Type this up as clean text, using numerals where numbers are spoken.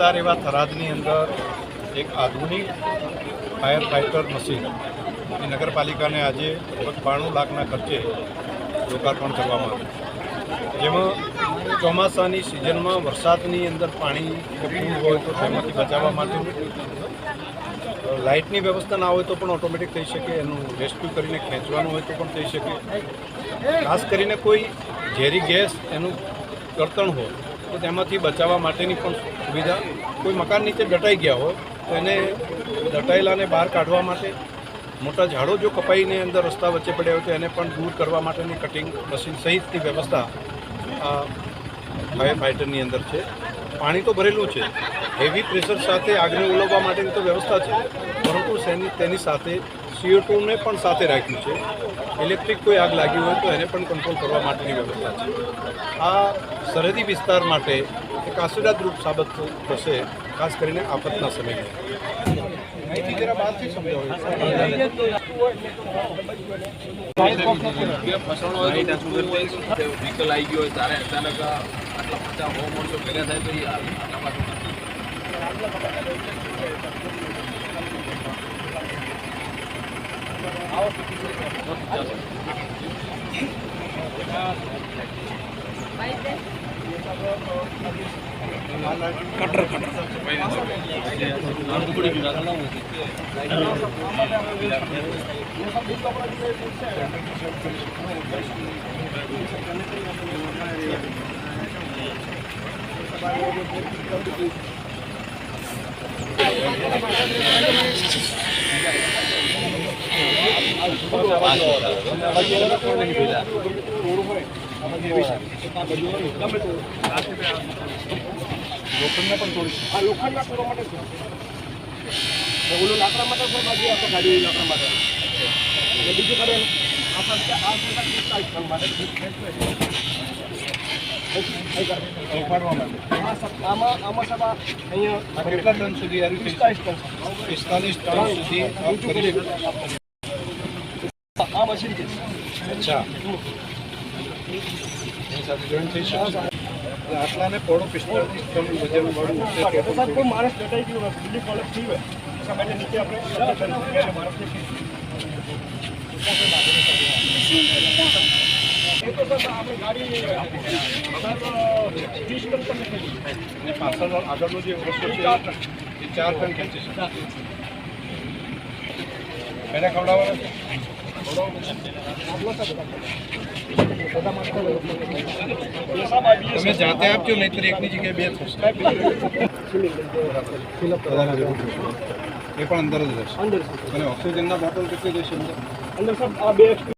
વિસ્તાર એવા થરાદની અંદર એક આધુનિક ફાયર ફાઇટર મશીન એ નગરપાલિકાને આજે લગભગ 92 લાખના ખર્ચે લોકાર્પણ કરવામાં આવ્યું, જેમાં ચોમાસાની સિઝનમાં વરસાદની અંદર પાણી પૂરું હોય તો તેમાંથી બચાવવા માટેનું લાઇટની વ્યવસ્થા ના હોય તો પણ ઓટોમેટિક થઈ શકે, એનું રેસ્ક્યુ કરીને ખેંચવાનું હોય તો પણ થઈ શકે, ખાસ કરીને કોઈ ઝેરી ગેસ એનું કરતણ હોય તો તેમાંથી બચાવવા માટેની પણ સુવિધા, કોઈ મકાન નીચે દટાઈ ગયા હોય તો એને દટાયેલાને બહાર કાઢવા માટે, મોટા ઝાડો જો કપાઈને અંદર રસ્તા વચ્ચે પડ્યા હોય તો એને પણ દૂર કરવા માટેની કટિંગ મશીન સહિતની વ્યવસ્થા આ ફાયર ફાઇટરની અંદર છે. પાણી તો ભરેલું છે, હેવી પ્રેશર સાથે આગને ઓલવવા માટેની તો વ્યવસ્થા છે, પરંતુ તેની સાથે CO2ને પણ સાથે રાખ્યું છે. ઇલેક્ટ્રિક કોઈ આગ લાગી હોય તો એને પણ કંટ્રોલ કરવા માટેની વ્યવસ્થા છે. આ સરહદી વિસ્તાર માટે એક આશીર્વાદરૂપ સાબિત થશે, ખાસ કરીને આફતના સમયે. વ્હીકલ આવી ગયો હોય ત્યારે અચાનક આટલા 50 માણસો ભેગા થાય તો લોખંડને પણ થોડી આ લોખંડના કરવા માટે ઓલું લાકડા માટે બાજુ આપણે ગાડી લાકડા માટે બીજું કરે આમાં સભા અહીંયા કેટલા ટન સુધી 45 ટન સુધી આ મશીન છે. અચ્છા, એની સાથે જોઈન્ટ થઈ શકે. આટલાને પોળો 45 ટન વજન વાળું કોઈ માણસ ડટાઈ ગયું હોય, બીજી કોલેજ થઈ હોય માટે નીચે આપણે પાછળ આગળનો જે વસ્તુ છે એ 4 ટન ખેંચી શકે. એને ખવડાવવાનો છે. તમે જાતે આપજો, નહીતર એકની જગ્યાએ 2 થશે. એ પણ અંદર જ રહેશે. અને ઓક્સિજનના બોટલ કેટલી જશે અંદર?